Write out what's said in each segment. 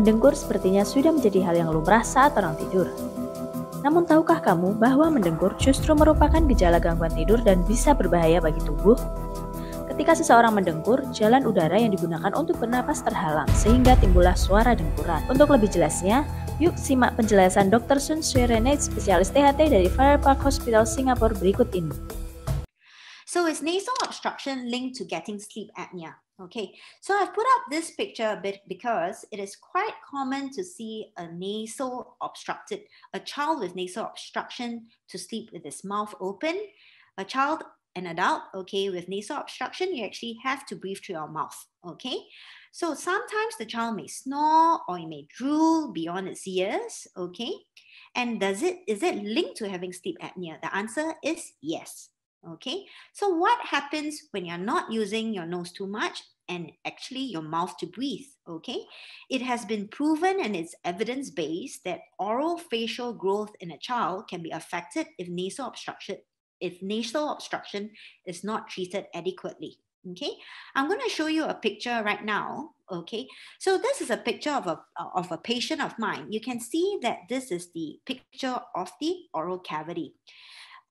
Mendengkur sepertinya sudah menjadi hal yang lumrah saat orang tidur. Namun tahukah kamu bahwa mendengkur justru merupakan gejala gangguan tidur dan bisa berbahaya bagi tubuh? Ketika seseorang mendengkur, jalan udara yang digunakan untuk bernapas terhalang sehingga timbullah suara dengkuran. Untuk lebih jelasnya, yuk simak penjelasan Dr. Sun Suirenate, spesialis THT dari Farrer Park Hospital Singapura berikut ini. So is nasal obstruction linked to getting sleep apnea? Okay, so I've put up this picture a bit because it is quite common to see a child with nasal obstruction to sleep with his mouth open. A child, an adult, okay, with nasal obstruction, you actually have to breathe through your mouth, okay? So sometimes the child may snore or it may drool beyond its ears, okay? And is it linked to having sleep apnea? The answer is yes. Okay, so what happens when you're not using your nose too much and actually your mouth to breathe? Okay, it has been proven and it's evidence-based that oral facial growth in a child can be affected if nasal obstruction is not treated adequately. Okay, I'm going to show you a picture right now. Okay, so this is a picture of a patient of mine. You can see that this is the picture of the oral cavity.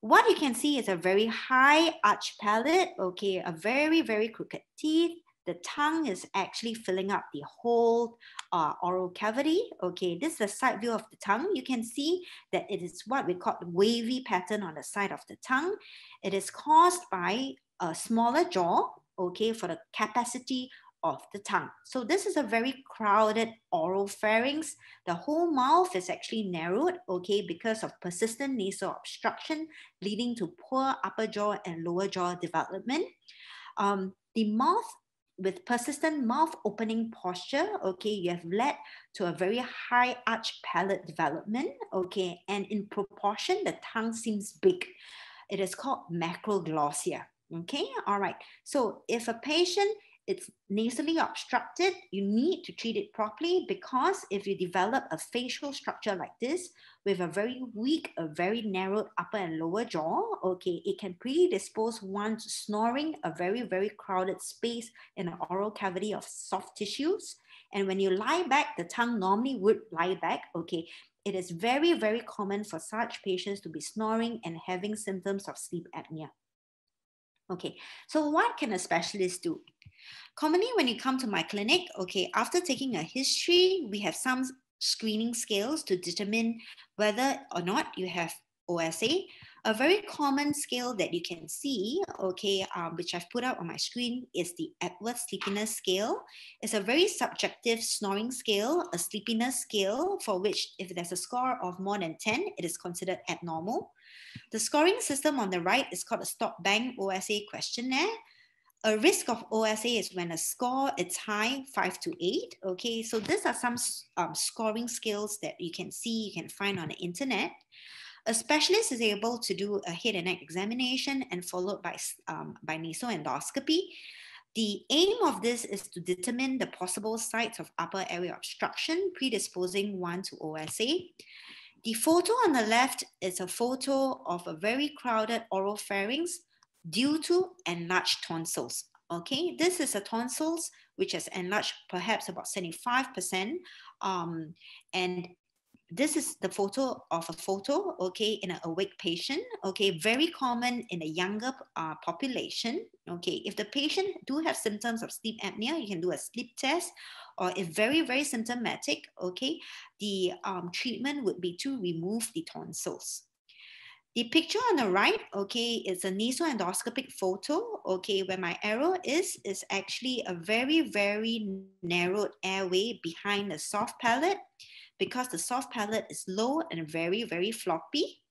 What you can see is a very high arch palate, okay, a very, very crooked teeth. The tongue is actually filling up the whole oral cavity, okay. This is a side view of the tongue. You can see that it is what we call the wavy pattern on the side of the tongue. It is caused by a smaller jaw, okay, for the capacity of the tongue. So this is a very crowded oral pharynx. The whole mouth is actually narrowed, okay, because of persistent nasal obstruction leading to poor upper jaw and lower jaw development. The mouth with persistent mouth opening posture, okay, you have led to a very high arch palate development, okay, and in proportion, the tongue seems big. It is called macroglossia, okay, all right. So if a patient it's nasally obstructed, you need to treat it properly, because if you develop a facial structure like this with a very weak, a very narrowed upper and lower jaw, okay, it can predispose one to snoring, a very, very crowded space in the oral cavity of soft tissues. And when you lie back, the tongue normally would lie back, okay. It is very, very common for such patients to be snoring and having symptoms of sleep apnea. Okay, so what can a specialist do? Commonly, when you come to my clinic, okay, after taking a history, we have some screening scales to determine whether or not you have OSA. A very common scale that you can see, okay, which I've put up on my screen, is the Epworth Sleepiness Scale. It's a very subjective snoring scale, a sleepiness scale for which if there's a score of more than 10, it is considered abnormal. The scoring system on the right is called a Stop Bang OSA questionnaire. A risk of OSA is when a score is high, 5 to 8. Okay, so these are some scoring scales that you can see, you can find on the internet. A specialist is able to do a head and neck examination and followed by nasal endoscopy. The aim of this is to determine the possible sites of upper airway obstruction predisposing one to OSA. The photo on the left is a photo of a very crowded oral pharynx due to enlarged tonsils. Okay, this is a tonsils which has enlarged perhaps about 75%. And this is the photo of a photo, okay, in an awake patient, okay, very common in a younger population, okay. If the patient do have symptoms of sleep apnea, you can do a sleep test, or if very, very symptomatic, okay, the treatment would be to remove the tonsils. The picture on the right, okay, is a nasal endoscopic photo, okay, where my arrow is actually a very, very narrowed airway behind the soft palate, because the soft palate is low and very, very floppy.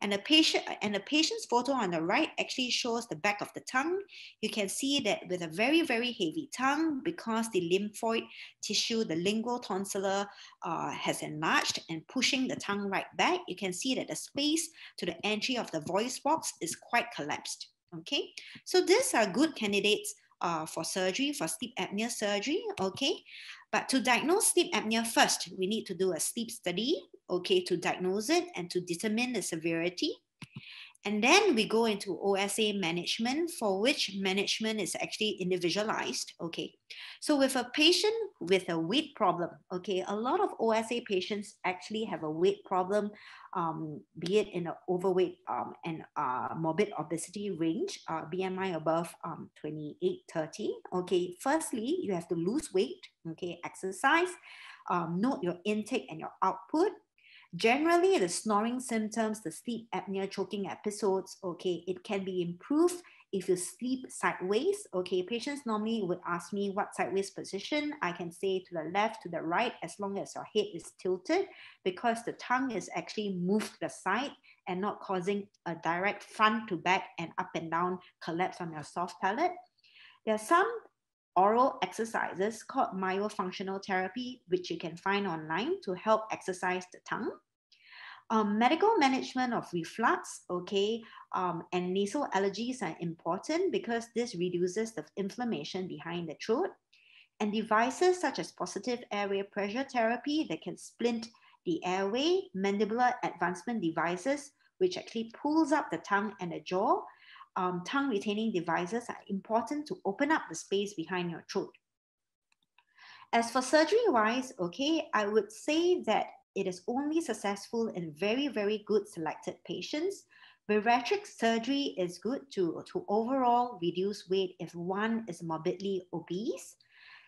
And the patient's photo on the right actually shows the back of the tongue. You can see that with a very, very heavy tongue, because the lymphoid tissue, the lingual tonsillar has enlarged and pushing the tongue right back, you can see that the space to the entry of the voice box is quite collapsed. Okay, so these are good candidates for surgery, for sleep apnea surgery, okay? But to diagnose sleep apnea first, we need to do a sleep study, okay, to diagnose it and to determine the severity. And then we go into OSA management, for which management is actually individualized, okay? So with a patient with a weight problem, okay, a lot of OSA patients actually have a weight problem, be it in an overweight and morbid obesity range, BMI above 28, 30, okay? Firstly, you have to lose weight, okay, exercise, note your intake and your output. Generally, the snoring symptoms, the sleep apnea, choking episodes, okay, it can be improved if you sleep sideways. Okay, patients normally would ask me what sideways position. I can say to the left, to the right, as long as your head is tilted, because the tongue is actually moved to the side and not causing a direct front to back and up and down collapse on your soft palate. There are some oral exercises called myofunctional therapy, which you can find online to help exercise the tongue. Medical management of reflux, okay, and nasal allergies are important because this reduces the inflammation behind the throat. And devices such as positive airway pressure therapy that can splint the airway, mandibular advancement devices, which actually pulls up the tongue and the jaw. Tongue retaining devices are important to open up the space behind your throat. As for surgery-wise, okay, I would say that it is only successful in very, very good selected patients. Bariatric surgery is good to overall reduce weight if one is morbidly obese.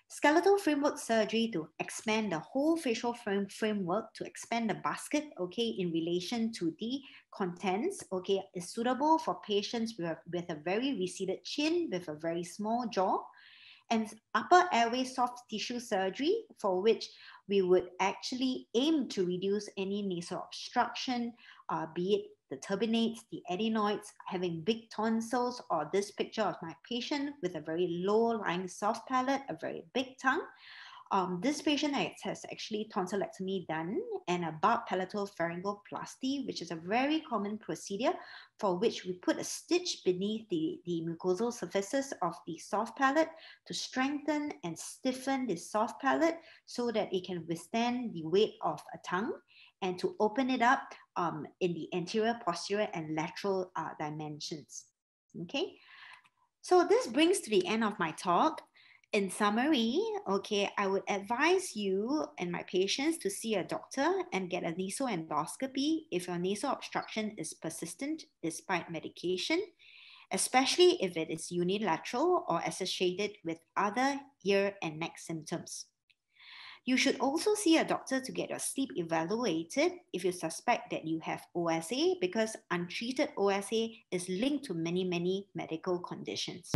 Skeletal framework surgery to expand the whole facial framework, to expand the basket, okay, in relation to the contents, okay, is suitable for patients with a very receded chin, with a very small jaw. And upper airway soft tissue surgery, for which we would actually aim to reduce any nasal obstruction, be it the turbinates, the adenoids, having big tonsils, or this picture of my patient with a very low-lying soft palate, a very big tongue. This patient has actually tonsillectomy done and a bulk palatal pharyngoplasty, which is a very common procedure for which we put a stitch beneath the mucosal surfaces of the soft palate to strengthen and stiffen the soft palate so that it can withstand the weight of a tongue, and to open it up in the anterior, posterior, and lateral dimensions. Okay, so this brings to the end of my talk. In summary, okay, I would advise you and my patients to see a doctor and get a nasal endoscopy if your nasal obstruction is persistent despite medication, especially if it is unilateral or associated with other ear and neck symptoms. You should also see a doctor to get your sleep evaluated if you suspect that you have OSA, because untreated OSA is linked to many, many medical conditions.